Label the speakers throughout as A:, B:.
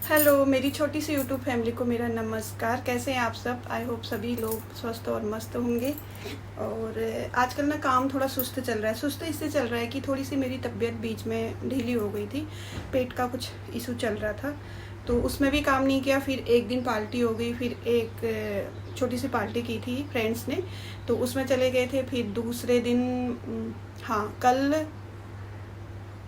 A: Hello मेरी छोटी सी YouTube family को मेरा नमस्कार। कैसे हैं आप सब? आई होप सभी लोग स्वस्थ और मस्त होंगे। और आजकल ना काम थोड़ा सुस्त चल रहा है। सुस्त इससे चल रहा है कि थोड़ी सी मेरी तबीयत बीच में ढीली हो गई थी। पेट का कुछ इशू चल रहा था तो उसमें भी काम नहीं किया। फिर एक दिन पार्टी हो गई, फिर एक छोटी सी पार्टी की थी फ्रेंड्स ने, तो उसमें चले गए थे। फिर दूसरे दिन हाँ कल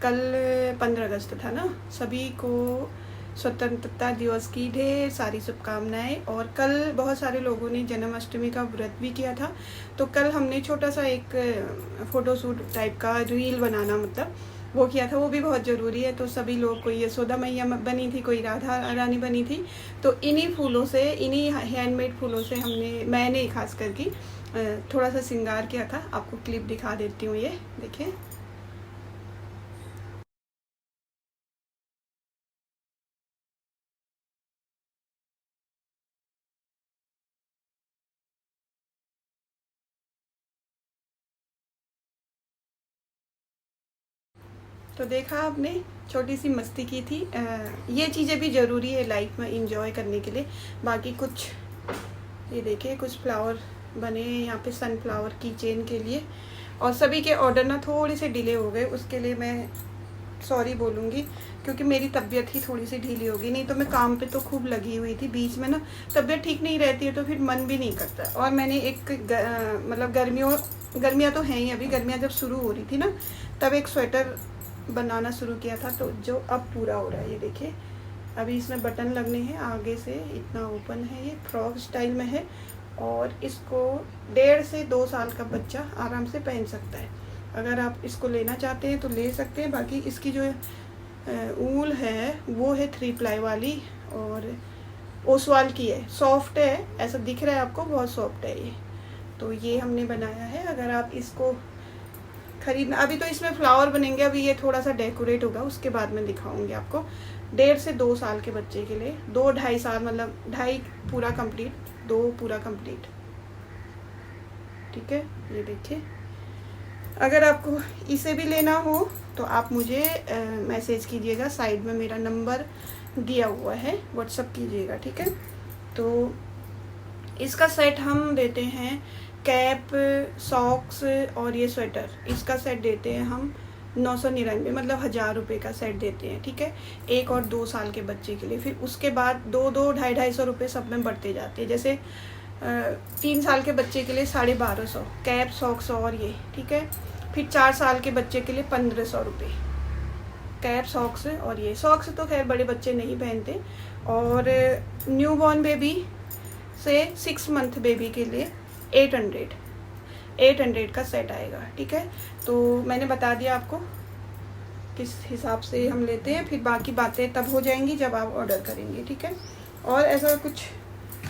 A: 15 अगस्त था ना। सभी को स्वतंत्रता दिवस की ढेर सारी शुभकामनाएं। और कल बहुत सारे लोगों ने जन्माष्टमी का व्रत भी किया था। तो कल हमने छोटा सा एक फ़ोटोशूट टाइप का रील बनाना, मतलब वो किया था। वो भी बहुत ज़रूरी है। तो सभी लोग, कोई यशोदा मैया बनी थी, कोई राधा रानी बनी थी। तो इन्हीं फूलों से, इन्हीं हैंडमेड फूलों से मैंने खास करके थोड़ा सा श्रृंगार किया था। आपको क्लिप दिखा देती हूँ, ये देखिए। तो देखा आपने, छोटी सी मस्ती की थी। ये चीज़ें भी ज़रूरी है लाइफ में इंजॉय करने के लिए। बाकी कुछ ये देखिए, कुछ फ्लावर बने हैं यहाँ पे सनफ्लावर की चेन के लिए। और सभी के ऑर्डर ना थोड़े से डिले हो गए, उसके लिए मैं सॉरी बोलूँगी, क्योंकि मेरी तबीयत ही थोड़ी सी ढीली होगी। नहीं तो मैं काम पे तो खूब लगी हुई थी। बीच में ना तबीयत ठीक नहीं रहती है तो फिर मन भी नहीं करता। और मैंने एक मतलब गर्मियाँ तो हैं ही, अभी गर्मियाँ जब शुरू हो रही थी ना, तब एक स्वेटर बनाना शुरू किया था, तो जो अब पूरा हो रहा है। ये देखिए, अभी इसमें बटन लगने हैं आगे से, इतना ओपन है, ये फ्रॉक स्टाइल में है। और इसको 1.5 से 2 साल का बच्चा आराम से पहन सकता है। अगर आप इसको लेना चाहते हैं तो ले सकते हैं। बाकी इसकी जो ऊल है वो है 3 प्लाई वाली, और ओसवाल की है। सॉफ्ट है, ऐसा दिख रहा है आपको, बहुत सॉफ्ट है ये। तो ये हमने बनाया है। अगर आप इसको खरीदना, अभी तो इसमें फ्लावर बनेंगे, अभी ये थोड़ा सा डेकोरेट होगा, उसके बाद मैं दिखाऊंगी आपको। 1.5 से 2 साल के बच्चे के लिए, 2-2.5 साल, मतलब 2.5 पूरा कंप्लीट, 2 पूरा कंप्लीट। ठीक है, ये देखिए। अगर आपको इसे भी लेना हो तो आप मुझे मैसेज कीजिएगा, साइड में मेरा नंबर दिया हुआ है, व्हाट्सअप कीजिएगा। ठीक है, तो इसका सेट हम देते हैं, कैप, सॉक्स और ये स्वेटर, इसका सेट देते हैं हम 999, मतलब 1000 रुपये का सेट देते हैं। ठीक है, 1 और 2 साल के बच्चे के लिए। फिर उसके बाद 2-2, 250-250 रुपये सब में बढ़ते जाते हैं। जैसे 3 साल के बच्चे के लिए 1250 कैप, सॉक्स और ये। ठीक है, फिर 4 साल के बच्चे के लिए 1500 रुपये कैप, सॉक्स और ये। सॉक्स तो खैर बड़े बच्चे नहीं पहनते। और न्यू बॉर्न बेबी से 6 मंथ बेबी के लिए 800 का सेट आएगा। ठीक है, तो मैंने बता दिया आपको किस हिसाब से हम लेते हैं। फिर बाकी बातें तब हो जाएंगी जब आप ऑर्डर करेंगे। ठीक है, और ऐसा कुछ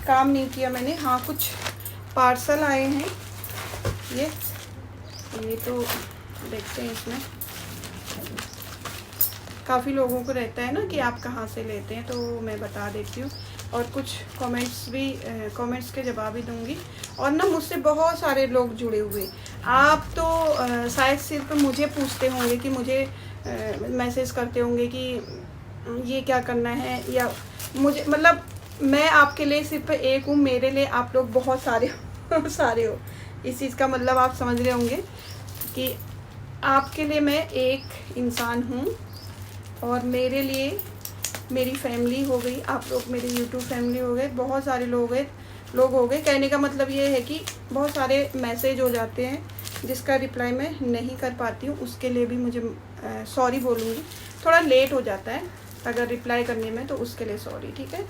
A: काम नहीं किया मैंने। हाँ, कुछ पार्सल आए हैं। ये तो देखते हैं, इसमें काफ़ी लोगों को रहता है ना कि आप कहाँ से लेते हैं, तो मैं बता देती हूँ। और कुछ कमेंट्स के जवाब भी दूंगी। और ना मुझसे बहुत सारे लोग जुड़े हुए। आप तो शायद सिर्फ मुझे पूछते होंगे, कि मुझे मैसेज करते होंगे कि ये क्या करना है, या मुझे, मतलब मैं आपके लिए सिर्फ एक हूँ, मेरे लिए आप लोग बहुत सारे सारे हो। इस चीज़ का मतलब आप समझ रहे होंगे कि आपके लिए मैं एक इंसान हूँ, और मेरे लिए मेरी फैमिली हो गई, आप लोग मेरी यूट्यूब फैमिली हो गए, बहुत सारे लोग हो गए। कहने का मतलब ये है कि बहुत सारे मैसेज हो जाते हैं जिसका रिप्लाई मैं नहीं कर पाती हूँ। उसके लिए भी मुझे सॉरी बोलूँगी। थोड़ा लेट हो जाता है अगर रिप्लाई करने में, तो उसके लिए सॉरी। ठीक है,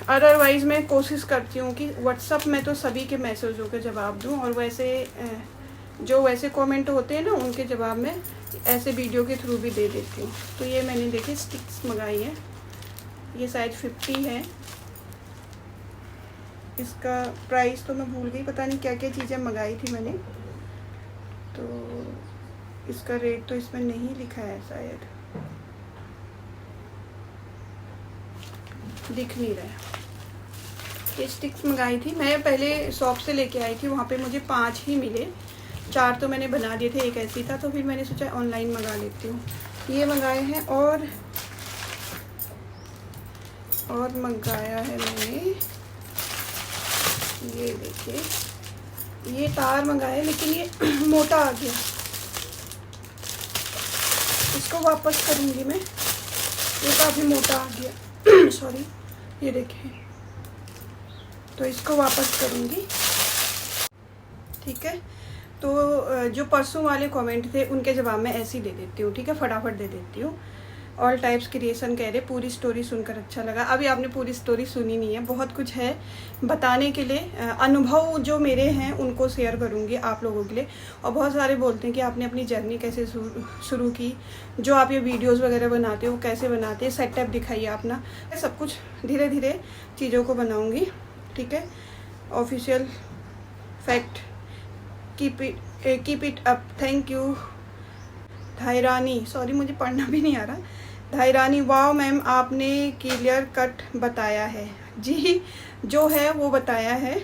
A: अदरवाइज़ मैं कोशिश करती हूँ कि व्हाट्सअप में तो सभी के मैसेजों के जवाब दूँ, और जो वैसे कमेंट होते हैं ना, उनके जवाब में ऐसे वीडियो के थ्रू भी दे देती हूँ। तो ये मैंने देखिए स्टिक्स मंगाई है, ये शायद 50 है। इसका प्राइस तो मैं भूल गई, पता नहीं क्या क्या चीज़ें मंगाई थी मैंने, तो इसका रेट तो इसमें नहीं लिखा है, शायद दिख नहीं रहा है। ये स्टिक्स मंगाई थी मैं, पहले शॉप से लेके आई थी, वहाँ पे मुझे 5 ही मिले। 4 तो मैंने बना दिए थे, एक ऐसी था, तो फिर मैंने सोचा ऑनलाइन मंगा लेती हूँ। ये मंगाए हैं। और और मंगाया है मैंने, ये देखिए, ये तार मंगाया है लेकिन ये मोटा आ गया, इसको वापस करूँगी मैं, ये काफ़ी मोटा आ गया सॉरी, ये देखिए, तो इसको वापस करूँगी। ठीक है, तो जो परसों वाले कमेंट थे उनके जवाब मैं ऐसे ही दे देती हूँ। ठीक है, फटाफट दे देती हूँ। ऑल टाइप्स क्रिएशन कह रहे पूरी स्टोरी सुनकर अच्छा लगा। अभी आपने पूरी स्टोरी सुनी नहीं है, बहुत कुछ है बताने के लिए। अनुभव जो मेरे हैं उनको शेयर करूँगी आप लोगों के लिए। और बहुत सारे बोलते हैं कि आपने अपनी जर्नी कैसे शुरू की, जो आप ये वीडियोज़ वगैरह बनाते हो कैसे बनाते हैं, सेटअप दिखाइए अपना। सब कुछ धीरे धीरे चीज़ों को बनाऊँगी। ठीक है, official fact, keep it up, thank you Dhairani, sorry मुझे पढ़ना भी नहीं आ रहा, धायरानी। वाह मैम, आपने क्लियर कट बताया है। जी, जो है वो बताया है।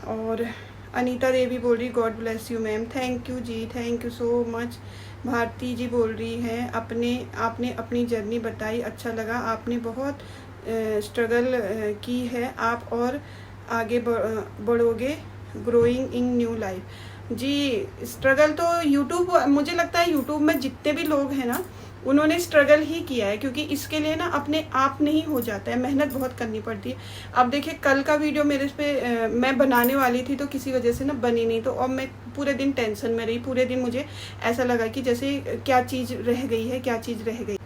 A: और अनीता देवी बोल रही God bless you ma'am, thank you ji, thank you so much. Bharti ji बोल रही हैं आपने अपनी जर्नी बताई, अच्छा लगा, आपने बहुत स्ट्रगल की है, आप और आगे बढ़ोगे, ग्रोइंग इन न्यू लाइफ। जी, स्ट्रगल तो यूट्यूब, मुझे लगता है यूट्यूब में जितने भी लोग हैं ना उन्होंने स्ट्रगल ही किया है, क्योंकि इसके लिए ना अपने आप नहीं हो जाता है, मेहनत बहुत करनी पड़ती है। अब देखिए, कल का वीडियो मेरे पे मैं बनाने वाली थी तो किसी वजह से ना बनी नहीं, तो अब मैं पूरे दिन टेंशन में रही, पूरे दिन मुझे ऐसा लगा कि जैसे क्या चीज़ रह गई है, क्या चीज़ रह गई।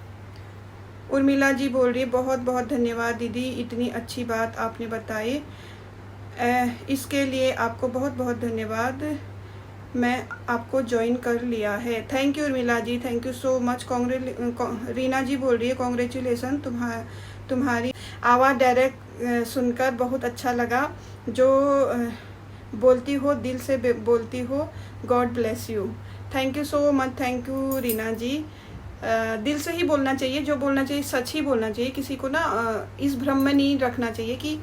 A: उर्मिला जी बोल रही है बहुत बहुत धन्यवाद दीदी, इतनी अच्छी बात आपने बताई, इसके लिए आपको बहुत बहुत धन्यवाद, मैं आपको ज्वाइन कर लिया है। Thank you Urmila ji, thank you so much. Reena ji बोल रही है कॉन्ग्रेचुलेसन, तुम्हारी आवाज़ डायरेक्ट सुनकर बहुत अच्छा लगा, जो बोलती हो दिल से बोलती हो, God bless you. Thank you so much, thank you Reena ji. दिल से ही बोलना चाहिए, जो बोलना चाहिए सच ही बोलना चाहिए, किसी को ना इस भ्रम में नहीं रखना चाहिए कि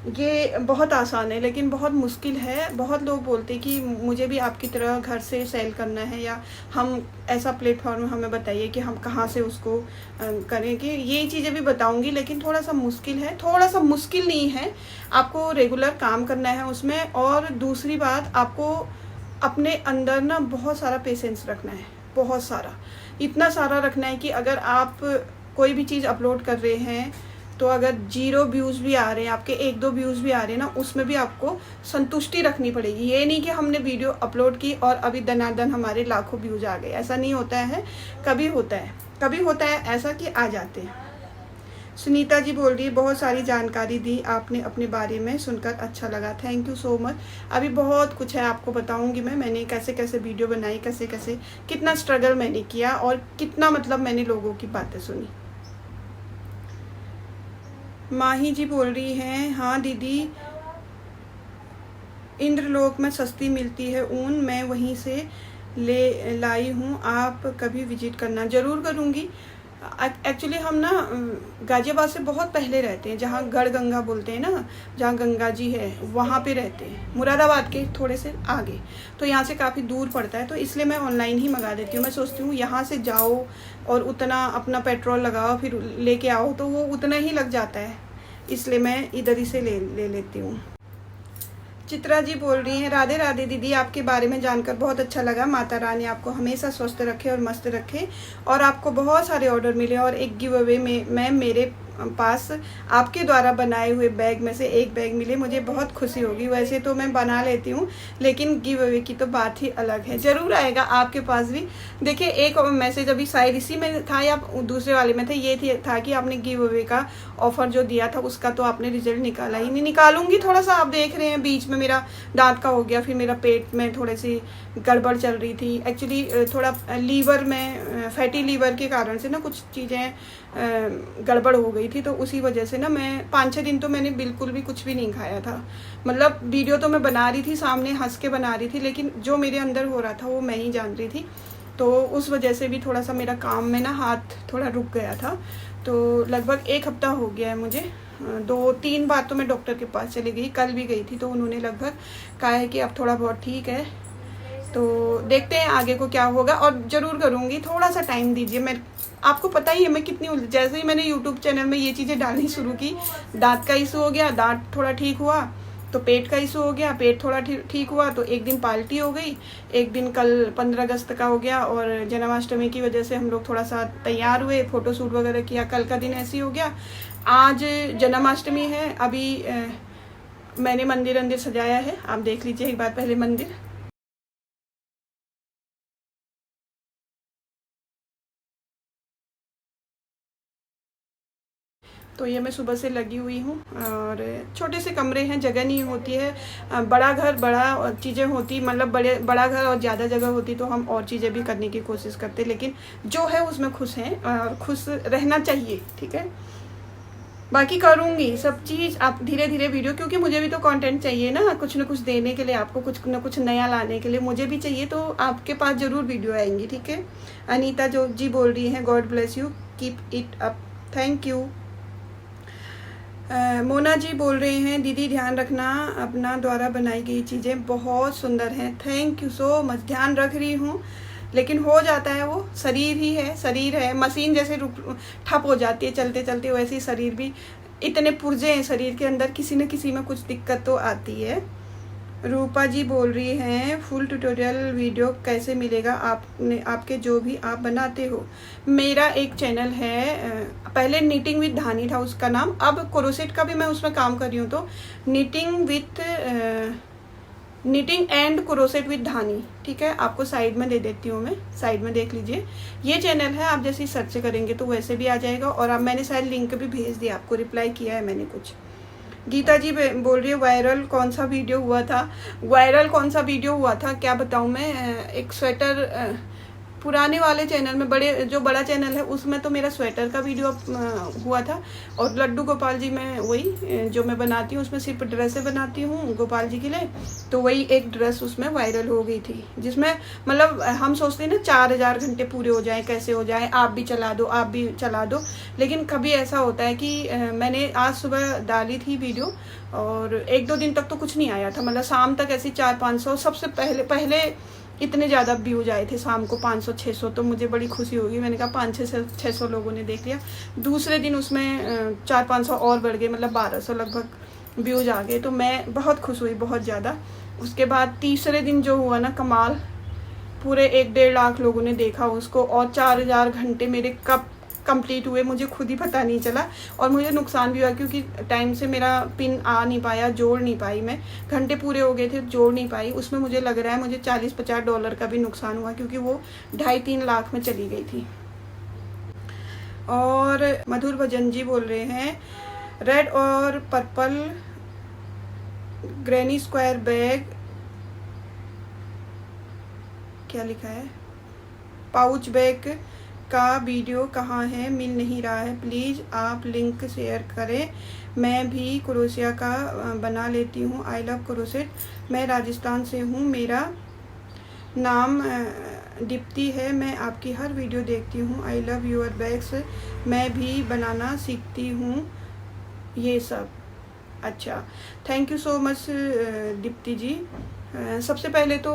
A: ये बहुत आसान है, लेकिन बहुत मुश्किल है। बहुत लोग बोलते हैं कि मुझे भी आपकी तरह घर से सेल करना है, या हम ऐसा प्लेटफॉर्म हमें बताइए कि हम कहाँ से उसको करें, कि ये चीज़ें भी बताऊंगी, लेकिन थोड़ा सा मुश्किल है। थोड़ा सा मुश्किल नहीं है, आपको रेगुलर काम करना है उसमें। और दूसरी बात, आपको अपने अंदर ना बहुत सारा पेशेंस रखना है, बहुत सारा, इतना सारा रखना है कि अगर आप कोई भी चीज़ अपलोड कर रहे हैं तो अगर 0 व्यूज़ भी आ रहे हैं, आपके 1-2 व्यूज़ भी आ रहे हैं ना, उसमें भी आपको संतुष्टि रखनी पड़ेगी। ये नहीं कि हमने वीडियो अपलोड की और अभी दनादन हमारे लाखों व्यूज़ आ गए, ऐसा नहीं होता है। कभी होता है ऐसा कि आ जाते हैं। सुनीता जी बोल रही है बहुत सारी जानकारी दी आपने अपने बारे में, सुनकर अच्छा लगा, थैंक यू सो मच। अभी बहुत कुछ है, आपको बताऊंगी मैंने कैसे कैसे वीडियो बनाई, कैसे कैसे कितना स्ट्रगल मैंने किया, और कितना मतलब मैंने लोगों की बातें सुनी। माही जी बोल रही हैं हाँ दीदी, इंद्रलोक में सस्ती मिलती है ऊन, मैं वहीं से ले लाई हूँ, आप कभी विजिट करना। ज़रूर करूँगी। एक्चुअली हम ना गाजियाबाद से बहुत पहले रहते हैं, जहाँ गढ़गंगा बोलते हैं ना, जहाँ गंगा जी है वहाँ पे रहते हैं, मुरादाबाद के थोड़े से आगे। तो यहाँ से काफ़ी दूर पड़ता है, तो इसलिए मैं ऑनलाइन ही मंगा देती हूँ। मैं सोचती हूँ यहाँ से जाओ और उतना अपना पेट्रोल लगाओ फिर लेके आओ, तो वो उतना ही लग जाता है, इसलिए मैं इधर ही से ले लेती हूँ। चित्रा जी बोल रही हैं राधे राधे दीदी, आपके बारे में जानकर बहुत अच्छा लगा, माता रानी आपको हमेशा स्वस्थ रखे और मस्त रखे, और आपको बहुत सारे ऑर्डर मिले, और एक गिव अवे में मेरे पास आपके द्वारा बनाए हुए बैग में से एक बैग मिले, मुझे बहुत खुशी होगी। वैसे तो मैं बना लेती हूँ, लेकिन गिव अवे की तो बात ही अलग है। ज़रूर आएगा आपके पास भी। देखिए, एक मैसेज अभी शायद इसी में था या दूसरे वाले में थे, ये था कि आपने गिव अवे का ऑफर जो दिया था उसका तो आपने रिजल्ट निकाला ही नहीं। निकालूंगी, थोड़ा सा आप देख रहे हैं बीच में मेरा दांत का हो गया, फिर मेरा पेट में थोड़ी सी गड़बड़ चल रही थी। एक्चुअली थोड़ा लीवर में फैटी लीवर के कारण से ना कुछ चीज़ें गड़बड़ हो गई थी, तो उसी वजह से ना मैं 5-6 दिन तो मैंने बिल्कुल भी कुछ भी नहीं खाया था। मतलब वीडियो तो मैं बना रही थी, सामने हंस के बना रही थी, लेकिन जो मेरे अंदर हो रहा था वो मैं ही जान रही थी। तो उस वजह से भी थोड़ा सा मेरा काम में ना हाथ थोड़ा रुक गया था। तो लगभग 1 हफ्ता हो गया है मुझे। 2-3 बार तो मैं डॉक्टर के पास चली गई, कल भी गई थी, तो उन्होंने लगभग कहा है कि अब थोड़ा बहुत ठीक है, तो देखते हैं आगे को क्या होगा, और ज़रूर करूँगी। थोड़ा सा टाइम दीजिए। मैं आपको पता ही है मैं कितनी जैसे ही मैंने यूट्यूब चैनल में ये चीज़ें डालनी शुरू की, दांत का इशू हो गया, दांत थोड़ा ठीक हुआ, तो पेट का इशू हो गया, पेट थोड़ा ठीक हुआ, तो एक दिन पार्टी हो गई, एक दिन कल 15 अगस्त का हो गया, और जन्माष्टमी की वजह से हम लोग थोड़ा सा तैयार हुए, फ़ोटोशूट वगैरह किया, कल का दिन ऐसे ही हो गया। आज जन्माष्टमी है। अभी मैंने मंदिर सजाया है, आप देख लीजिए एक बार पहले मंदिर। तो ये मैं सुबह से लगी हुई हूँ, और छोटे से कमरे हैं, जगह नहीं होती है। बड़ा घर, बड़ा चीज़ें होती, मतलब बड़ा घर और ज़्यादा जगह होती तो हम और चीज़ें भी करने की कोशिश करते, लेकिन जो है उसमें खुश हैं और खुश रहना चाहिए, ठीक है। बाकी करूँगी सब चीज़ आप धीरे धीरे वीडियो, क्योंकि मुझे भी तो कंटेंट चाहिए ना कुछ देने के लिए, आपको कुछ न कुछ नया लाने के लिए मुझे भी चाहिए, तो आपके पास ज़रूर वीडियो आएंगी, ठीक है। अनीता जो जी बोल रही हैं, God bless you, keep it up, thank you. Mona ji बोल रहे हैं, दीदी ध्यान रखना, अपना द्वारा बनाई गई चीज़ें बहुत सुंदर हैं, थैंक यू सो मच। ध्यान रख रही हूँ, लेकिन हो जाता है, वो शरीर ही है, शरीर है, मशीन जैसे ठप हो जाती है चलते चलते, वैसे ही शरीर भी, इतने पुर्जे हैं शरीर के अंदर, किसी न किसी में कुछ दिक्कत तो आती है। रूपा जी बोल रही हैं, फुल ट्यूटोरियल वीडियो कैसे मिलेगा आपने, आपके जो भी आप बनाते हो। मेरा एक चैनल है, पहले नीटिंग विद धानी था उसका नाम, अब क्रोसेट का भी मैं उसमें काम कर रही हूँ, तो नीटिंग एंड क्रोसेट विद धानी, ठीक है। आपको साइड में दे देती हूँ, मैं साइड में देख लीजिए, ये चैनल है, आप जैसे ही सर्च करेंगे तो वैसे भी आ जाएगा, और अब मैंने शायद लिंक भी भेज दिया आपको, रिप्लाई किया है मैंने कुछ। गीता जी बोल रही है, वायरल कौन सा वीडियो हुआ था? वायरल कौन सा वीडियो हुआ था क्या बताऊं मैं? एक स्वेटर, पुराने वाले चैनल में, बड़ा चैनल है उसमें तो मेरा स्वेटर का वीडियो हुआ था, और लड्डू गोपाल जी में वही जो मैं बनाती हूँ, उसमें सिर्फ ड्रेसें बनाती हूँ गोपाल जी के लिए, तो वही एक ड्रेस उसमें वायरल हो गई थी, जिसमें मतलब हम सोचते हैं ना 4000 घंटे पूरे हो जाए, कैसे हो जाए, आप भी चला दो, लेकिन कभी ऐसा होता है कि मैंने आज सुबह डाली थी वीडियो, और 1-2 दिन तक तो कुछ नहीं आया था, मतलब शाम तक ऐसी 400-500, सबसे पहले इतने ज़्यादा व्यूज आए थे शाम को, 500-600, तो मुझे बड़ी खुशी होगी, मैंने कहा 500-600 लोगों ने देख लिया। दूसरे दिन उसमें 400-500 और बढ़ गए, मतलब 1200 लगभग व्यूज आ गए, तो मैं बहुत खुश हुई, बहुत ज़्यादा। उसके बाद तीसरे दिन जो हुआ ना कमाल, पूरे 1-1.5 लाख लोगों ने देखा उसको, और 4000 घंटे मेरे कब कंप्लीट हुए मुझे खुद ही पता नहीं चला, और मुझे नुकसान भी हुआ, क्योंकि टाइम से मेरा पिन आ नहीं पाया, जोड़ नहीं पाई मैं, घंटे पूरे हो गए थे, जोड़ नहीं पाई, उसमें मुझे लग रहा है मुझे $40-50 का भी नुकसान हुआ, क्योंकि वो 2.5-3 लाख में चली गई थी। और मधुर भजन जी बोल रहे हैं, रेड और पर्पल ग्रैनी स्क्वायर बैग, क्या लिखा है, पाउच बैग का वीडियो कहाँ है, मिल नहीं रहा है, प्लीज़ आप लिंक शेयर करें, मैं भी क्रोशिया का बना लेती हूँ, आई लव क्रोशेट, मैं राजस्थान से हूँ, मेरा नाम दीप्ति है, मैं आपकी हर वीडियो देखती हूँ, आई लव योर बैग्स, मैं भी बनाना सीखती हूँ ये सब। अच्छा, thank you so much Deepti ji. सबसे पहले तो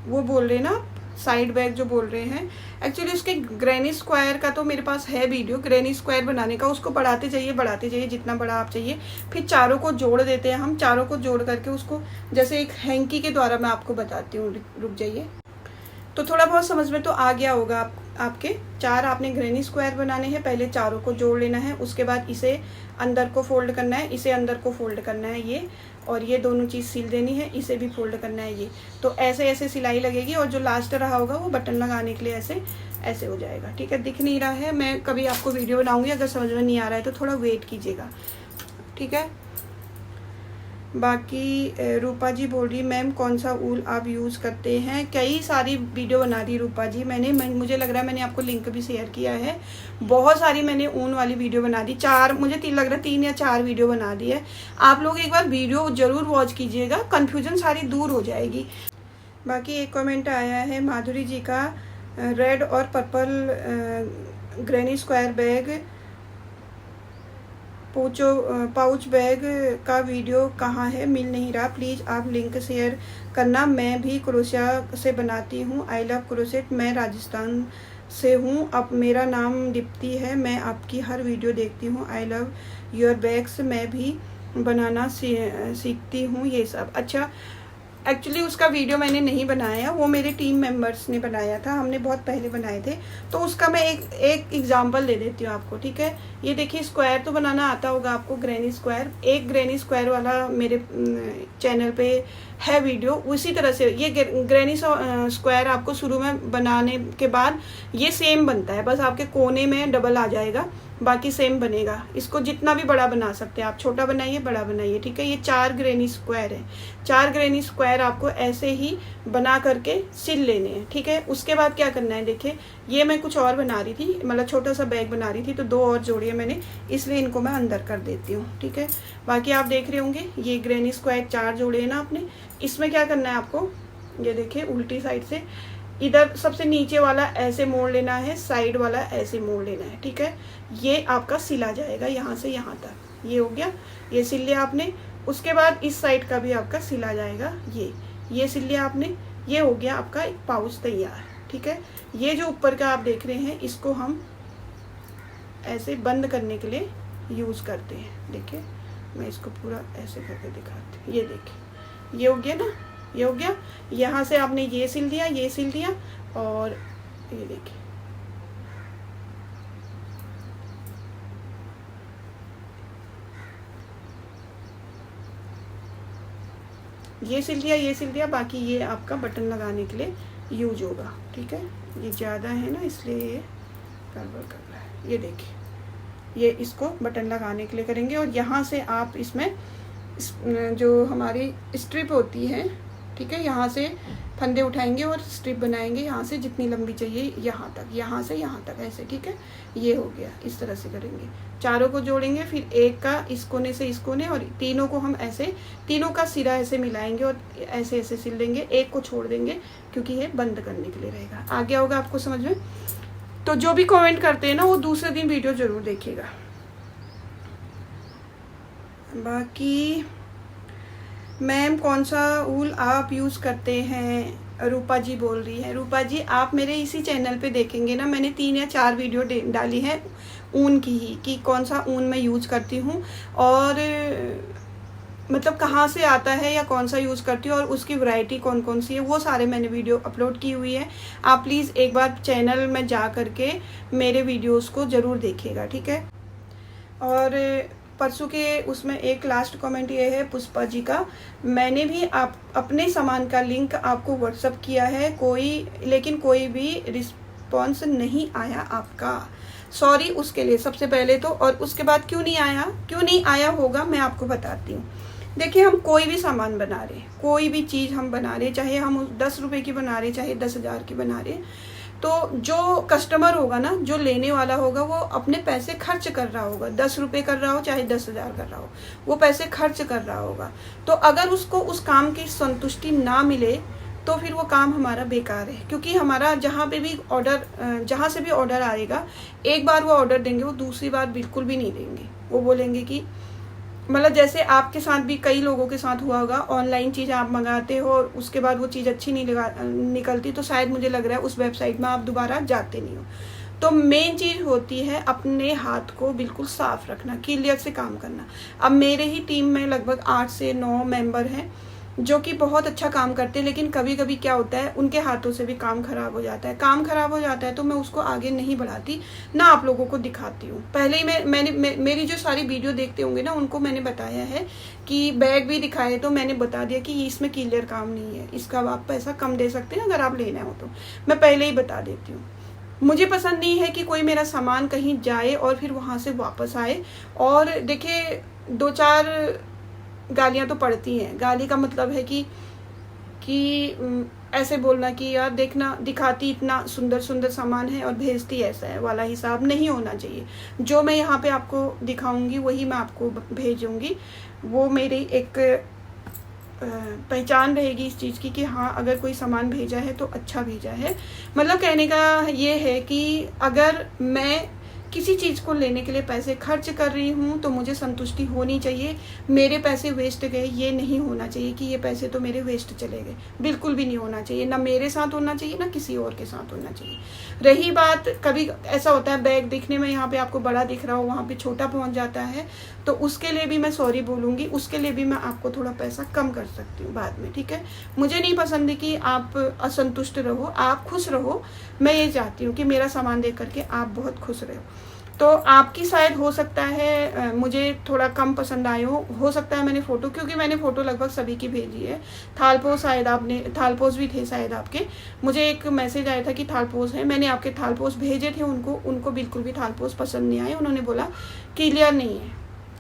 A: वो बोल रहे ना साइड बैग जो बोल रहे हैं, एक्चुअली उसके ग्रैनी स्क्वायर का तो मेरे पास है वीडियो, ग्रैनी स्क्वायर बनाने का, उसको बढ़ाते जाइए जितना बड़ा आप चाहिए, फिर चारों को जोड़ देते हैं हम, चारों को जोड़ करके उसको जैसे एक हैंकी के द्वारा मैं आपको बताती हूँ, रुक जाइए, तो थोड़ा बहुत समझ में तो आ गया होगा आपके। 4 आपने ग्रैनी स्क्वायर बनाने हैं, पहले चारों को जोड़ लेना है, उसके बाद इसे अंदर को फोल्ड करना है, इसे अंदर को फोल्ड करना है, ये और ये दोनों चीज़ सिल देनी है, इसे भी फोल्ड करना है, ये तो ऐसे ऐसे सिलाई लगेगी, और जो लास्ट रहा होगा वो बटन लगाने के लिए ऐसे हो जाएगा, ठीक है। दिख नहीं रहा है, मैं कभी आपको वीडियो बनाऊंगी, अगर समझ में नहीं आ रहा है तो थोड़ा वेट कीजिएगा, ठीक है। बाकी रूपा जी बोल रही, मैम कौन सा ऊल आप यूज़ करते हैं? कई सारी वीडियो बना दी रूपा जी मुझे लग रहा है मैंने आपको लिंक भी शेयर किया है, बहुत सारी मैंने ऊन वाली वीडियो बना दी, 4 मुझे लग रहा है 3 या 4 वीडियो बना दी है। आप लोग एक बार वीडियो ज़रूर वॉच कीजिएगा, कन्फ्यूजन सारी दूर हो जाएगी। बाकी एक कमेंट आया है माधुरी जी का, रेड और purple granny square bag pouch bag का वीडियो कहाँ है, मिल नहीं रहा, प्लीज़ आप लिंक शेयर करना। मैं भी क्रोशिया से बनाती हूँ, आई लव क्रोशेट, मैं राजस्थान से हूँ। अब मेरा नाम दीप्ति है, मैं आपकी हर वीडियो देखती हूँ, आई लव योर बैग्स, मैं भी बनाना सीखती हूँ ये सब। अच्छा, एक्चुअली उसका वीडियो मैंने नहीं बनाया, वो मेरे टीम मेंबर्स ने बनाया था, हमने बहुत पहले बनाए थे, तो उसका मैं एक एग्जांपल दे देती हूँ आपको, ठीक है। ये देखिए, स्क्वायर तो बनाना आता होगा आपको, ग्रैनी स्क्वायर, एक ग्रैनी स्क्वायर वाला मेरे चैनल पे है वीडियो। उसी तरह से ये ग्रैनी स्क्वायर आपको शुरू में बनाने के बाद ये सेम बनता है, बस आपके कोने में डबल आ जाएगा, बाकी सेम बनेगा। इसको जितना भी बड़ा बना सकते हैं आप, छोटा बनाइए बड़ा बनाइए, ठीक है। ये 4 ग्रैनी स्क्वायर है, 4 ग्रैनी स्क्वायर आपको ऐसे ही बना करके सिल लेने हैं, ठीक है। उसके बाद क्या करना है, देखिए ये मैं कुछ और बना रही थी, मतलब छोटा सा बैग बना रही थी, तो 2 और जोड़िए मैंने, इसलिए इनको मैं अंदर कर देती हूँ, ठीक है। बाकी आप देख रहे होंगे ये ग्रैनी स्क्वायर 4 जोड़े हैं ना आपने। इसमें क्या करना है आपको, ये देखिए उल्टी साइड से इधर सबसे नीचे वाला ऐसे मोड़ लेना है, साइड वाला ऐसे मोड़ लेना है, ठीक है। ये आपका सिला जाएगा यहाँ से यहाँ तक, ये हो गया, ये सिल लिया आपने। उसके बाद इस साइड का भी आपका सिला जाएगा, ये सिल लिया आपने, ये हो गया आपका एक पाउच तैयार, ठीक है। ये जो ऊपर का आप देख रहे हैं, इसको हम ऐसे बंद करने के लिए यूज करते हैं। देखिए मैं इसको पूरा ऐसे करके दिखाती हूँ, ये देखिए ये हो गया ना, ये हो गया। यहाँ से आपने ये सिल दिया, ये सिल दिया, और ये देखिए ये सिल दिया, ये सिल दिया। बाकी ये आपका बटन लगाने के लिए यूज होगा, ठीक है। ये ज़्यादा है ना, इसलिए ये गड़बड़ कर रहा है। ये देखिए, ये इसको बटन लगाने के लिए करेंगे, और यहाँ से आप इसमें जो हमारी स्ट्रिप होती है, ठीक है, यहाँ से फंदे उठाएंगे और स्ट्रिप बनाएंगे, यहाँ से जितनी लंबी चाहिए यहाँ तक, यहाँ से यहाँ तक ऐसे, ठीक है। ये हो गया, इस तरह से करेंगे, चारों को जोड़ेंगे, फिर एक का इस कोने से इस कोने, और तीनों को हम ऐसे, तीनों का सिरा ऐसे मिलाएंगे और ऐसे ऐसे सिल देंगे, एक को छोड़ देंगे क्योंकि ये बंद करने के लिए रहेगा। आ गया होगा आपको समझ में। तो जो भी कमेंट करते हैं ना, वो दूसरे दिन वीडियो जरूर देखिएगा। बाकी मैम कौन सा ऊल आप यूज़ करते हैं, रूपा जी बोल रही है। रूपा जी, आप मेरे इसी चैनल पे देखेंगे ना, मैंने 3 या 4 वीडियो डाली है ऊन की ही, कि कौन सा ऊन मैं यूज़ करती हूँ, और मतलब कहाँ से आता है या कौन सा यूज़ करती हूँ, और उसकी वैरायटी कौन कौन सी है, वो सारे मैंने वीडियो अपलोड की हुई है। आप प्लीज़ एक बार चैनल में जा करके मेरे वीडियोज़ को ज़रूर देखिएगा, ठीक है। और परसों के उसमें एक लास्ट कमेंट ये है पुष्पा जी का, मैंने भी आप अपने सामान का लिंक आपको व्हाट्सअप किया है, लेकिन कोई भी रिस्पॉन्स नहीं आया आपका, सॉरी उसके लिए सबसे पहले तो। और उसके बाद क्यों नहीं आया होगा, मैं आपको बताती हूँ। देखिए, हम कोई भी सामान बना रहे, कोई भी चीज़ हम बना रहे, चाहे हम 10 रुपये की बना रहे, चाहे 10,000 की बना रहे, तो जो कस्टमर होगा ना, जो लेने वाला होगा, वो अपने पैसे खर्च कर रहा होगा, 10 रुपये कर रहा हो चाहे 10,000 कर रहा हो, वो पैसे खर्च कर रहा होगा। तो अगर उसको उस काम की संतुष्टि ना मिले तो फिर वो काम हमारा बेकार है, क्योंकि हमारा जहाँ पे भी ऑर्डर, जहाँ से भी ऑर्डर आएगा, एक बार वो ऑर्डर देंगे, वो दूसरी बार बिल्कुल भी नहीं देंगे। वो बोलेंगे कि मतलब जैसे आपके साथ भी कई लोगों के साथ हुआ होगा, ऑनलाइन चीज़ आप मंगाते हो और उसके बाद वो चीज़ अच्छी नहीं निकलती, तो शायद मुझे लग रहा है उस वेबसाइट में आप दोबारा जाते नहीं हो। तो मेन चीज़ होती है अपने हाथ को बिल्कुल साफ रखना, क्लियर से काम करना। अब मेरे ही टीम में लगभग 8 से 9 मेंबर हैं जो कि बहुत अच्छा काम करते हैं, लेकिन कभी कभी क्या होता है, उनके हाथों से भी काम खराब हो जाता है। काम खराब हो जाता है तो मैं उसको आगे नहीं बढ़ाती, ना आप लोगों को दिखाती हूँ। पहले ही मेरी जो सारी वीडियो देखते होंगे ना, उनको मैंने बताया है कि बैग भी दिखाए तो मैंने बता दिया कि इसमें क्लियर काम नहीं है, इसका आप पैसा कम दे सकते हैं अगर आप लेना हो तो, मैं पहले ही बता देती हूँ। मुझे पसंद नहीं है कि कोई मेरा सामान कहीं जाए और फिर वहाँ से वापस आए। और देखिए, 2-4 गालियाँ तो पड़ती हैं। गाली का मतलब है कि ऐसे बोलना कि यार देखना, दिखाती इतना सुंदर सुंदर सामान है और भेजती ऐसा है, वाला हिसाब नहीं होना चाहिए। जो मैं यहाँ पे आपको दिखाऊंगी वही मैं आपको भेजूंगी, वो मेरी एक पहचान रहेगी इस चीज़ की कि हाँ, अगर कोई सामान भेजा है तो अच्छा भेजा है। मतलब कहने का ये है कि अगर मैं किसी चीज़ को लेने के लिए पैसे खर्च कर रही हूँ तो मुझे संतुष्टि होनी चाहिए। मेरे पैसे वेस्ट गए ये नहीं होना चाहिए कि ये पैसे तो मेरे वेस्ट चले गए, बिल्कुल भी नहीं होना चाहिए। ना मेरे साथ होना चाहिए ना किसी और के साथ होना चाहिए। रही बात, कभी ऐसा होता है बैग दिखने में यहाँ पे आपको बड़ा दिख रहा हो, वहाँ पे छोटा पहुँच जाता है, तो उसके लिए भी मैं सॉरी बोलूँगी, उसके लिए भी मैं आपको थोड़ा पैसा कम कर सकती हूँ बाद में, ठीक है। मुझे नहीं पसंद है कि आप असंतुष्ट रहो, आप खुश रहो। मैं ये चाहती हूँ कि मेरा सामान देख करके आप बहुत खुश रहो। तो आपकी शायद हो सकता है मुझे थोड़ा कम पसंद आए हो सकता है मैंने फ़ोटो, क्योंकि मैंने फ़ोटो लगभग सभी की भेजी है। थालपोस शायद आपने, थालपोस भी थे शायद आपके, मुझे एक मैसेज आया था कि थालपोस है, मैंने आपके थालपोस भेजे थे उनको बिल्कुल भी थालपोस पसंद नहीं आए। उन्होंने बोला क्लियर नहीं है,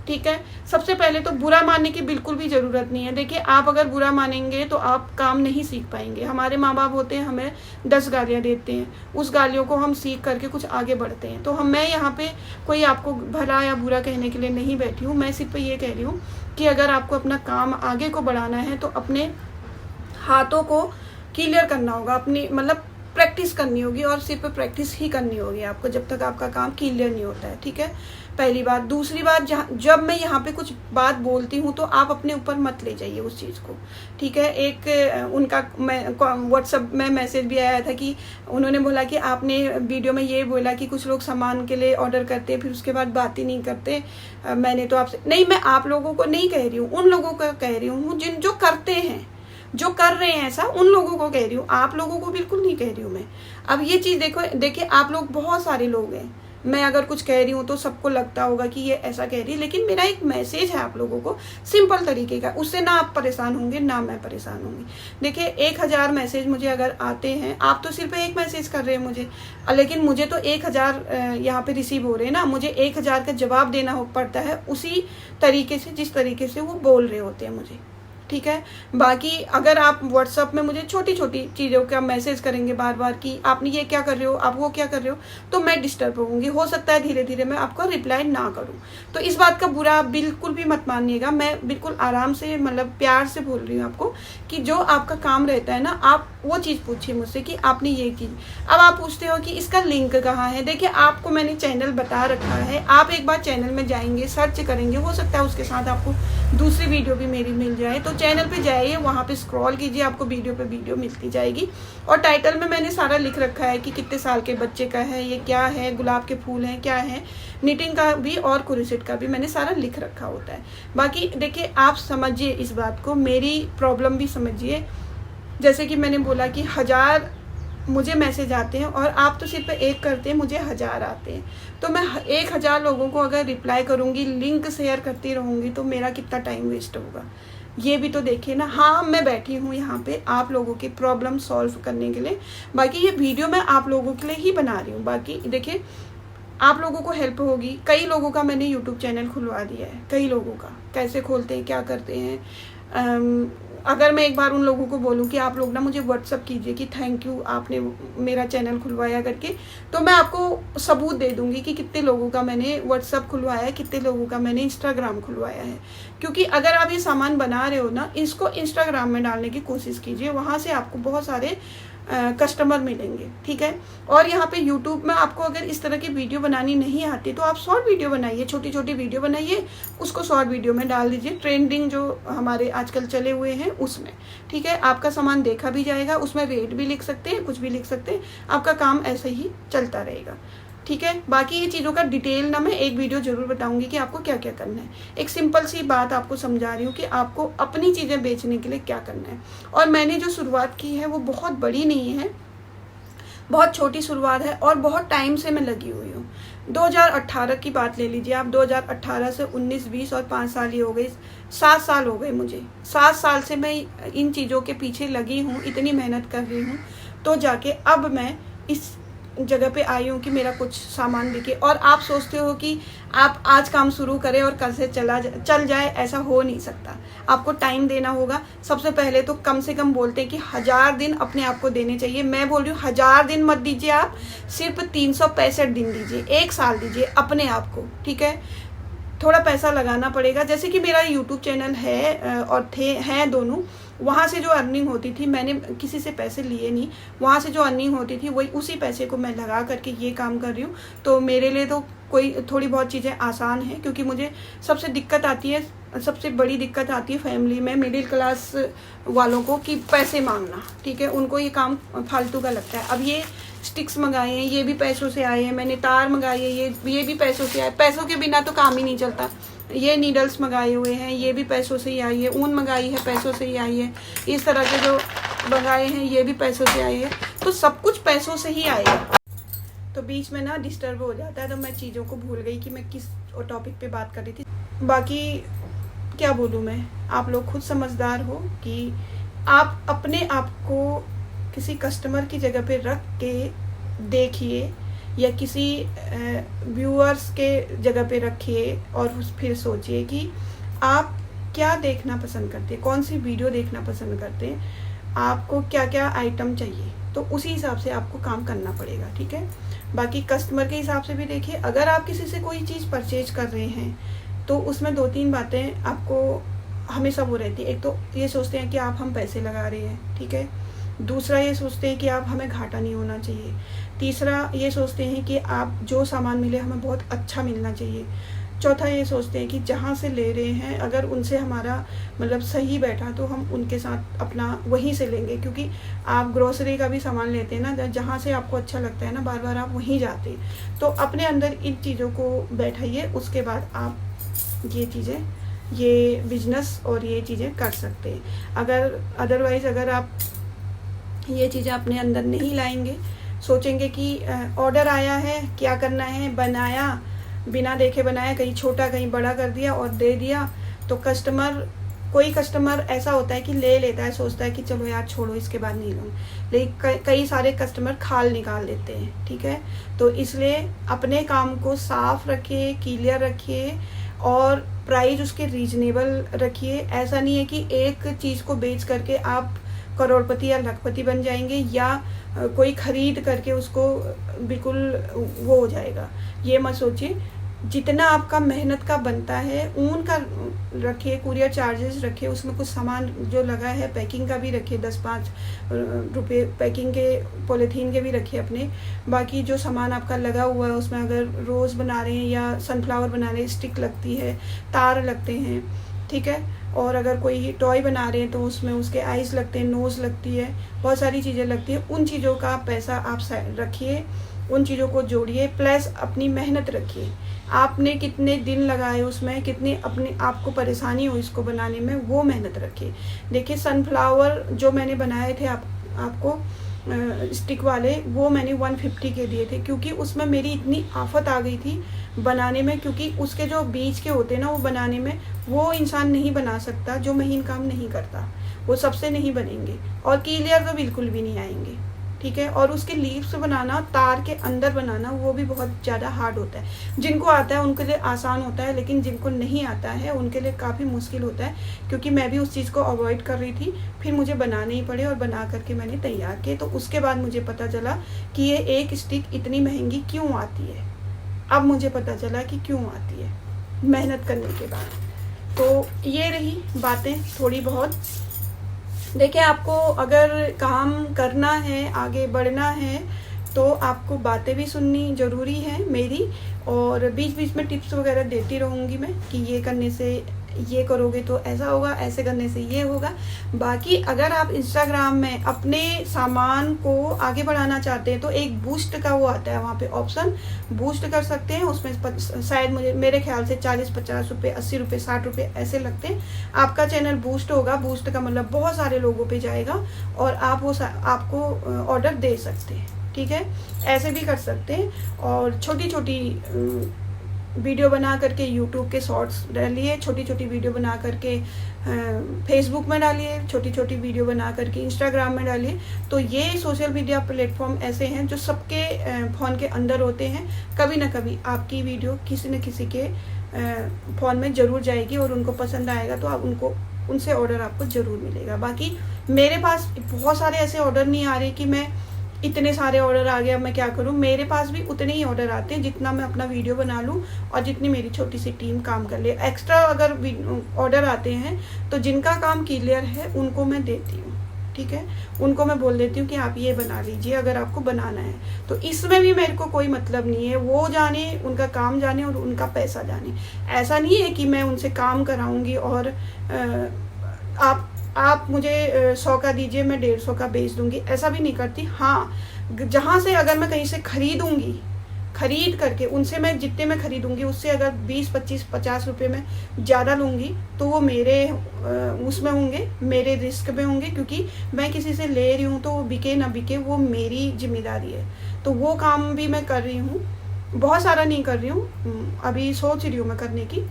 A: ठीक है। सबसे पहले तो बुरा मानने की बिल्कुल भी ज़रूरत नहीं है। देखिए, आप अगर बुरा मानेंगे तो आप काम नहीं सीख पाएंगे। हमारे माँ बाप होते हैं, हमें 10 गालियाँ देते हैं, उस गालियों को हम सीख करके कुछ आगे बढ़ते हैं। तो मैं यहाँ पे कोई आपको भला या बुरा कहने के लिए नहीं बैठी हूँ। मैं सिर्फ ये कह रही हूँ कि अगर आपको अपना काम आगे को बढ़ाना है तो अपने हाथों को क्लियर करना होगा, अपनी मतलब प्रैक्टिस करनी होगी, और सिर्फ प्रैक्टिस ही करनी होगी आपको जब तक आपका काम क्लियर नहीं होता है, ठीक है। पहली बात। दूसरी बात, जब मैं यहाँ पे कुछ बात बोलती हूँ तो आप अपने ऊपर मत ले जाइए उस चीज़ को, ठीक है। एक उनका व्हाट्सएप में मैसेज भी आया था कि उन्होंने बोला कि आपने वीडियो में ये बोला कि कुछ लोग सामान के लिए ऑर्डर करते हैं फिर उसके बाद बात ही नहीं करते। मैंने तो आपसे नहीं, मैं आप लोगों को नहीं कह रही हूँ, उन लोगों का कह रही हूँ जो करते हैं, जो कर रहे हैं ऐसा, उन लोगों को कह रही हूँ, आप लोगों को बिल्कुल नहीं कह रही हूँ मैं। अब ये चीज़ देखिए आप लोग बहुत सारे लोग हैं, मैं अगर कुछ कह रही हूँ तो सबको लगता होगा कि ये ऐसा कह रही है, लेकिन मेरा एक मैसेज है आप लोगों को सिंपल तरीके का, उससे ना आप परेशान होंगे ना मैं परेशान होंगी। देखिए 1000 मैसेज मुझे अगर आते हैं, आप तो सिर्फ एक मैसेज कर रहे हैं मुझे, लेकिन मुझे तो 1000 यहाँ पे रिसीव हो रहे हैं ना, मुझे 1000 का जवाब देना पड़ता है उसी तरीके से जिस तरीके से वो बोल रहे होते हैं मुझे, ठीक है। बाकी अगर आप व्हाट्सअप में मुझे छोटी छोटी चीज़ों का मैसेज करेंगे बार बार कि आपने ये क्या कर रहे हो, आप वो क्या कर रहे हो, तो मैं डिस्टर्ब होंगी। हो सकता है धीरे धीरे मैं आपको रिप्लाई ना करूं, तो इस बात का बुरा बिल्कुल भी मत मानिएगा। मैं बिल्कुल आराम से मतलब प्यार से बोल रही हूँ आपको कि जो आपका काम रहता है ना, आप वो चीज़ पूछिए मुझसे कि आपने ये की। अब आप पूछते हो कि इसका लिंक कहाँ है। देखिए आपको मैंने चैनल बता रखा है, आप एक बार चैनल में जाएंगे, सर्च करेंगे, हो सकता है उसके साथ आपको दूसरी वीडियो भी मेरी मिल जाए, तो चैनल पे जाइए, वहाँ पे स्क्रॉल कीजिए, आपको वीडियो पे वीडियो मिलती जाएगी। और टाइटल में मैंने सारा लिख रखा है कि कितने साल के बच्चे का है, ये क्या है, गुलाब के फूल हैं, क्या है, निटिंग का भी और क्रोशेट का भी मैंने सारा लिख रखा होता है। बाकी देखिए आप समझिए इस बात को, मेरी प्रॉब्लम भी समझिए। जैसे कि मैंने बोला कि 1000 मुझे मैसेज आते हैं और आप तो सिर्फ एक करते हैं, मुझे 1000 आते हैं, तो मैं 1000 लोगों को अगर रिप्लाई करूँगी, लिंक शेयर करती रहूँगी, तो मेरा कितना टाइम वेस्ट होगा, ये भी तो देखिए ना। हाँ, मैं बैठी हूँ यहाँ पे आप लोगों की प्रॉब्लम सॉल्व करने के लिए। बाकी ये वीडियो मैं आप लोगों के लिए ही बना रही हूँ। बाकी देखिए आप लोगों को हेल्प होगी। कई लोगों का मैंने यूट्यूब चैनल खुलवा दिया है, कई लोगों का, कैसे खोलते हैं, क्या करते हैं। अगर मैं एक बार उन लोगों को बोलूं कि आप लोग ना मुझे व्हाट्सअप कीजिए कि थैंक यू आपने मेरा चैनल खुलवाया करके, तो मैं आपको सबूत दे दूंगी कि कितने लोगों का मैंने व्हाट्सअप खुलवाया है, कितने लोगों का मैंने इंस्टाग्राम खुलवाया है। क्योंकि अगर आप ये सामान बना रहे हो ना, इसको इंस्टाग्राम में डालने की कोशिश कीजिए, वहाँ से आपको बहुत सारे कस्टमर मिलेंगे, ठीक है। और यहाँ पे यूट्यूब में आपको अगर इस तरह की वीडियो बनानी नहीं आती तो आप शॉर्ट वीडियो बनाइए, छोटी छोटी वीडियो बनाइए, उसको शॉर्ट वीडियो में डाल दीजिए, ट्रेंडिंग जो हमारे आजकल चले हुए हैं उसमें, ठीक है। आपका सामान देखा भी जाएगा, उसमें रेट भी लिख सकते हैं, कुछ भी लिख सकते हैं, आपका काम ऐसे ही चलता रहेगा, ठीक है। बाकी ये चीज़ों का डिटेल ना मैं एक वीडियो जरूर बताऊंगी कि आपको क्या क्या करना है। एक सिंपल सी बात आपको समझा रही हूँ कि आपको अपनी चीज़ें बेचने के लिए क्या करना है। और मैंने जो शुरुआत की है वो बहुत बड़ी नहीं है, बहुत छोटी शुरुआत है और बहुत टाइम से मैं लगी हुई हूँ। 2018 की बात ले लीजिए आप, 2018 से 19, 20 और 5 साल ही हो गए, 7 साल हो गए मुझे। 7 साल से मैं इन चीज़ों के पीछे लगी हूँ, इतनी मेहनत कर रही हूँ, तो जाके अब मैं इस जगह पे आई हूँ कि मेरा कुछ सामान बिके। और आप सोचते हो कि आप आज काम शुरू करें और कल से चल जाए, ऐसा हो नहीं सकता। आपको टाइम देना होगा। सबसे पहले तो कम से कम बोलते हैं कि 1000 दिन अपने आप को देने चाहिए। मैं बोल रही हूँ 1000 दिन मत दीजिए, आप सिर्फ 365 दिन दीजिए, 1 साल दीजिए अपने आप को, ठीक है। थोड़ा पैसा लगाना पड़ेगा। जैसे कि मेरा यूट्यूब चैनल है और हैं दोनों, वहाँ से जो अर्निंग होती थी, मैंने किसी से पैसे लिए नहीं, वहाँ से जो अर्निंग होती थी वही उसी पैसे को मैं लगा करके ये काम कर रही हूँ। तो मेरे लिए तो कोई थोड़ी बहुत चीज़ें आसान है, क्योंकि मुझे सबसे दिक्कत आती है, सबसे बड़ी दिक्कत आती है फैमिली में मिडिल क्लास वालों को कि पैसे मांगना। ठीक है, उनको ये काम फालतू का लगता है। अब ये स्टिक्स मंगाए हैं, ये भी पैसों से आए हैं, मैंने तार मंगाई है, ये भी पैसों से आए। पैसों के बिना तो काम ही नहीं चलता। ये नीडल्स मंगाए हुए हैं, ये भी पैसों से ही आई है। ऊन मंगाई है, पैसों से ही आई है। इस तरह के जो मंगाए हैं ये भी पैसों से आए हैं। तो सब कुछ पैसों से ही आएगा। तो बीच में ना डिस्टर्ब हो जाता है, तो मैं चीज़ों को भूल गई कि मैं किस टॉपिक पे बात कर रही थी। बाकी क्या बोलूँ मैं, आप लोग खुद समझदार हो कि आप अपने आप को किसी कस्टमर की जगह पे रख के देखिए, या किसी व्यूअर्स के जगह पे रखिए और फिर सोचिए कि आप क्या देखना पसंद करते हैं, कौन सी वीडियो देखना पसंद करते हैं, आपको क्या क्या आइटम चाहिए, तो उसी हिसाब से आपको काम करना पड़ेगा। ठीक है, बाकी कस्टमर के हिसाब से भी देखिए। अगर आप किसी से कोई चीज़ परचेज कर रहे हैं तो उसमें 2-3 बातें आपको हमेशा वो रहती है। एक तो ये सोचते हैं कि आप हम पैसे लगा रहे हैं, ठीक है। दूसरा ये सोचते हैं कि आप हमें घाटा नहीं होना चाहिए। तीसरा ये सोचते हैं कि आप जो सामान मिले हमें बहुत अच्छा मिलना चाहिए। चौथा ये सोचते हैं कि जहाँ से ले रहे हैं अगर उनसे हमारा मतलब सही बैठा तो हम उनके साथ अपना वहीं से लेंगे, क्योंकि आप ग्रोसरी का भी सामान लेते हैं ना, जहाँ से आपको अच्छा लगता है ना, बार बार आप वहीं जाते हैं। तो अपने अंदर इन चीज़ों को बैठाइए, उसके बाद आप ये चीज़ें, ये बिजनेस और ये चीज़ें कर सकते हैं। अगर अदरवाइज़ अगर आप ये चीज़ें अपने अंदर नहीं लाएंगे, सोचेंगे कि ऑर्डर आया है, क्या करना है, बनाया, बिना देखे बनाया, कहीं छोटा कहीं बड़ा कर दिया और दे दिया, तो कोई कस्टमर ऐसा होता है कि ले लेता है, सोचता है कि चलो यार छोड़ो इसके बाद नहीं लूँगा, लेकिन कई सारे कस्टमर खाल निकाल देते हैं। ठीक है, तो इसलिए अपने काम को साफ रखिए, क्लियर रखिए और प्राइस उसके रीजनेबल रखिए। ऐसा नहीं है कि एक चीज़ को बेच करके आप करोड़पति या लखपति बन जाएंगे, या कोई खरीद करके उसको बिल्कुल वो हो जाएगा, ये मत सोचिए। जितना आपका मेहनत का बनता है ऊन का रखिए, कुरियर चार्जेस रखिए, उसमें कुछ सामान जो लगा है पैकिंग का भी रखिए, 10-5 रुपये पैकिंग के, पॉलीथीन के भी रखिए अपने। बाकी जो सामान आपका लगा हुआ है उसमें अगर रोज़ बना रहे हैं या सनफ्लावर बना रहे हैं, स्टिक लगती है, तार लगते हैं, ठीक है। और अगर कोई टॉय बना रहे हैं तो उसमें उसके आइज लगते हैं, नोज़ लगती है, बहुत सारी चीज़ें लगती हैं। उन चीज़ों का पैसा आप रखिए, उन चीज़ों को जोड़िए, प्लस अपनी मेहनत रखिए। आपने कितने दिन लगाए उसमें, कितनी अपने आपको परेशानी हो इसको बनाने में, वो मेहनत रखिए। देखिए सनफ्लावर जो मैंने बनाए थे आपको स्टिक वाले, वो मैंने 150 के दिए थे, क्योंकि उसमें मेरी इतनी आफत आ गई थी बनाने में, क्योंकि उसके जो बीच के होते हैं ना, वो बनाने में वो इंसान नहीं बना सकता जो महीन काम नहीं करता, वो सबसे नहीं बनेंगे और क्लियर तो बिल्कुल भी नहीं आएंगे। ठीक है, और उसके लीव्स बनाना, तार के अंदर बनाना, वो भी बहुत ज़्यादा हार्ड होता है। जिनको आता है उनके लिए आसान होता है, लेकिन जिनको नहीं आता है उनके लिए काफ़ी मुश्किल होता है, क्योंकि मैं भी उस चीज़ को अवॉइड कर रही थी, फिर मुझे बनाने ही पड़े और बना करके मैंने तैयार किए। तो उसके बाद मुझे पता चला कि ये एक स्टिक इतनी महंगी क्यों आती है। अब मुझे पता चला कि क्यों आती है, मेहनत करने के बाद। तो ये रही बातें थोड़ी बहुत। देखिए आपको अगर काम करना है, आगे बढ़ना है, तो आपको बातें भी सुननी ज़रूरी है मेरी, और बीच बीच में टिप्स वगैरह देती रहूँगी मैं कि ये करने से ये करोगे तो ऐसा होगा, ऐसे करने से ये होगा। बाकी अगर आप इंस्टाग्राम में अपने सामान को आगे बढ़ाना चाहते हैं तो एक बूस्ट का वो आता है, वहाँ पे ऑप्शन बूस्ट कर सकते हैं। उसमें शायद मेरे ख्याल से 40-50 रुपये, 80 रुपये, 60 रुपये ऐसे लगते हैं। आपका चैनल बूस्ट होगा, बूस्ट का मतलब बहुत सारे लोगों पे जाएगा और आप वो आपको ऑर्डर दे सकते हैं। ठीक है, ऐसे भी कर सकते हैं। और छोटी छोटी वीडियो बना करके यूट्यूब के शॉर्ट्स डालिए, छोटी छोटी वीडियो बना करके फेसबुक में डालिए, छोटी छोटी वीडियो बना करके इंस्टाग्राम में डालिए। तो ये सोशल मीडिया प्लेटफॉर्म ऐसे हैं जो सबके फ़ोन के अंदर होते हैं। कभी ना कभी आपकी वीडियो किसी न किसी के फ़ोन में ज़रूर जाएगी और उनको पसंद आएगा, तो आप उनसे ऑर्डर आपको ज़रूर मिलेगा। बाकी मेरे पास बहुत सारे ऐसे ऑर्डर नहीं आ रहे कि मैं इतने सारे ऑर्डर आ गए, अब मैं क्या करूं। मेरे पास भी उतने ही ऑर्डर आते हैं जितना मैं अपना वीडियो बना लूं और जितनी मेरी छोटी सी टीम काम कर ले। एक्स्ट्रा अगर ऑर्डर आते हैं तो जिनका काम क्लियर है उनको मैं देती हूँ, ठीक है, उनको मैं बोल देती हूँ कि आप ये बना लीजिए अगर आपको बनाना है। तो इसमें भी मेरे को कोई मतलब नहीं है, वो जाने, उनका काम जाने और उनका पैसा जाने। ऐसा नहीं है कि मैं उनसे काम कराऊंगी और आप मुझे 100 का दीजिए, मैं 150 का बेच दूंगी, ऐसा भी नहीं करती। हाँ, जहाँ से अगर मैं कहीं से खरीदूंगी, खरीद करके उनसे मैं जितने में खरीदूंगी उससे अगर 20, 25, 50 रुपये में ज़्यादा लूँगी तो वो मेरे उसमें होंगे, मेरे रिस्क में होंगे, क्योंकि मैं किसी से ले रही हूँ तो वो बिके ना बिके वो मेरी जिम्मेदारी है। तो वो काम भी मैं कर रही हूँ, बहुत सारा नहीं कर रही हूँ, अभी सोच रही हूँ मैं करने की।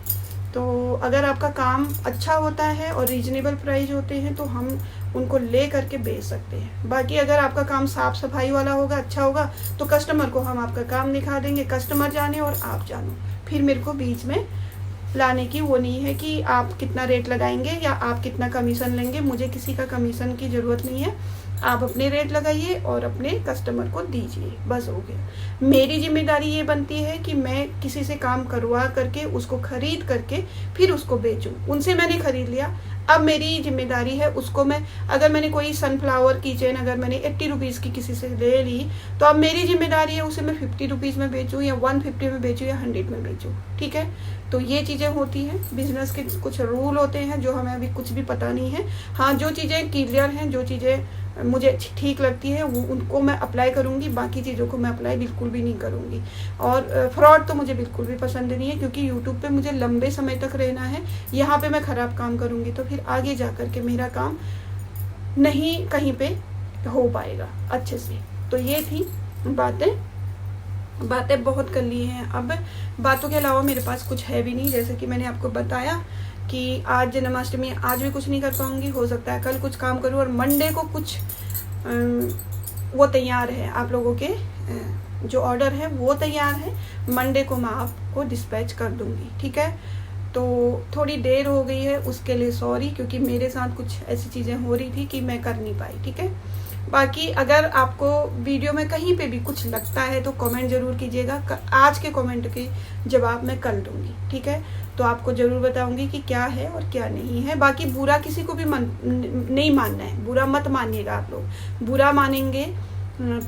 A: तो अगर आपका काम अच्छा होता है और रीजनेबल प्राइस होते हैं तो हम उनको ले करके बेच सकते हैं। बाकी अगर आपका काम साफ सफाई वाला होगा, अच्छा होगा, तो कस्टमर को हम आपका काम दिखा देंगे, कस्टमर जाने और आप जानो। फिर मेरे को बीच में लाने की वो नहीं है कि आप कितना रेट लगाएंगे या आप कितना कमीशन लेंगे। मुझे किसी का कमीशन की ज़रूरत नहीं है, आप अपने रेट लगाइए और अपने कस्टमर को दीजिए, बस हो गया। मेरी जिम्मेदारी ये बनती है कि मैं किसी से काम करवा करके उसको खरीद करके फिर उसको बेचूं। उनसे मैंने खरीद लिया, अब मेरी जिम्मेदारी है उसको मैं, अगर मैंने कोई सनफ्लावर की चेन अगर मैंने 80 रुपीज़ की किसी से ले ली तो अब मेरी जिम्मेदारी है उसे मैं 50 रुपीज़ में बेचूं या 150 में बेचूं या 100 में बेचूं, ठीक है। तो ये चीज़ें होती हैं, बिजनेस के कुछ रूल होते हैं जो हमें अभी कुछ भी पता नहीं है। हाँ, जो चीज़ें क्लियर हैं, जो चीज़ें मुझे ठीक लगती है वो उनको मैं अप्लाई करूँगी, बाकी चीज़ों को मैं अप्लाई बिल्कुल भी नहीं करूँगी। और फ्रॉड तो मुझे बिल्कुल भी पसंद नहीं है, क्योंकि यूट्यूब पे मुझे लंबे समय तक रहना है। यहाँ पे मैं ख़राब काम करूँगी तो फिर आगे जा कर के मेरा काम नहीं कहीं पे हो पाएगा अच्छे से। तो ये थी बातें बहुत कर ली हैं। अब बातों के अलावा मेरे पास कुछ है भी नहीं, जैसे कि मैंने आपको बताया कि आज जन्माष्टमी, आज भी कुछ नहीं कर पाऊंगी, हो सकता है कल कुछ काम करूँ और मंडे को कुछ वो तैयार है, आप लोगों के जो ऑर्डर है वो तैयार है, मंडे को मैं आपको डिस्पैच कर दूंगी, ठीक है। तो थोड़ी देर हो गई है उसके लिए सॉरी, क्योंकि मेरे साथ कुछ ऐसी चीज़ें हो रही थी कि मैं कर नहीं पाई, ठीक है। बाकी अगर आपको वीडियो में कहीं पे भी कुछ लगता है तो कमेंट ज़रूर कीजिएगा, आज के कमेंट के जवाब मैं कल दूंगी, ठीक है। तो आपको ज़रूर बताऊंगी कि क्या है और क्या नहीं है। बाकी बुरा किसी को भी नहीं मानना है, बुरा मत मानिएगा। आप लोग बुरा मानेंगे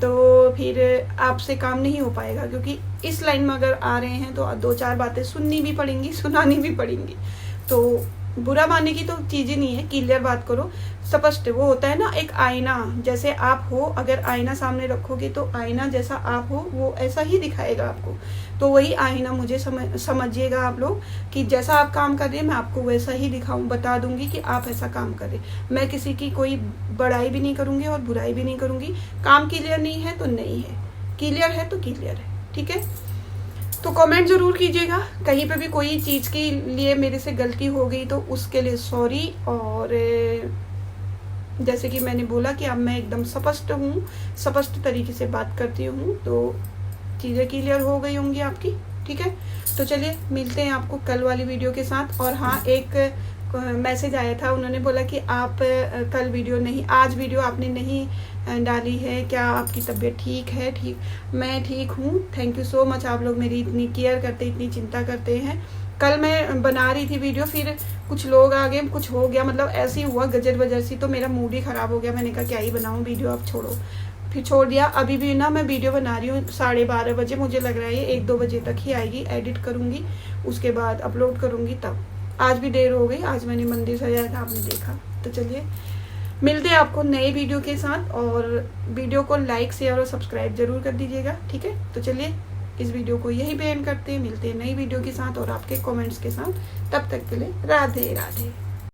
A: तो फिर आपसे काम नहीं हो पाएगा, क्योंकि इस लाइन में अगर आ रहे हैं तो 2-4 बातें सुननी भी पड़ेंगी, सुनानी भी पड़ेंगी। तो बुरा मानने की तो चीज़ ही नहीं है, क्लियर बात करो, स्पष्ट। वो होता है ना एक आईना, जैसे आप हो, अगर आईना सामने रखोगे तो आईना जैसा आप हो वो ऐसा ही दिखाएगा आपको। तो वही आईना मुझे समझिएगा आप लोग कि जैसा आप काम कर रहे हैं मैं आपको वैसा ही बता दूंगी कि आप ऐसा काम करें। मैं किसी की कोई बड़ाई भी नहीं करूँगी और बुराई भी नहीं करूँगी। काम क्लियर नहीं है तो नहीं है, क्लियर है तो क्लियर है, ठीक है। तो कमेंट ज़रूर कीजिएगा, कहीं पे भी कोई चीज़ के लिए मेरे से गलती हो गई तो उसके लिए सॉरी। और जैसे कि मैंने बोला कि अब मैं एकदम स्पष्ट हूँ, स्पष्ट तरीके से बात करती हूँ, तो चीज़ें क्लियर हो गई होंगी आपकी, ठीक है। तो चलिए मिलते हैं आपको कल वाली वीडियो के साथ। और हाँ, एक मैसेज आया था, उन्होंने बोला कि आप कल वीडियो नहीं, आज वीडियो आपने नहीं डाली है, क्या आपकी तबीयत ठीक है? ठीक, मैं ठीक हूँ, थैंक यू सो मच। आप लोग मेरी इतनी केयर करते, इतनी चिंता करते हैं। कल मैं बना रही थी वीडियो, फिर कुछ लोग आ गए, कुछ हो गया, मतलब ऐसे ही हुआ गजर बजर सी, तो मेरा मूड ही ख़राब हो गया। मैंने कहा क्या ही बनाऊँ वीडियो, अब छोड़ो, फिर छोड़ दिया। अभी भी ना मैं वीडियो बना रही हूँ 12:30 बजे, मुझे लग रहा है ये 1-2 बजे तक ही आएगी। एडिट करूँगी, उसके बाद अपलोड करूँगी तब। आज भी देर हो गई, आज मैंने मंदिर सजाया था, आपने देखा। तो चलिए मिलते हैं आपको नए वीडियो के साथ, और वीडियो को लाइक, शेयर और सब्सक्राइब जरूर कर दीजिएगा, ठीक है। तो चलिए इस वीडियो को यही पे एंड करते हैं, मिलते हैं नई वीडियो के साथ और आपके कमेंट्स के साथ। तब तक के लिए राधे राधे।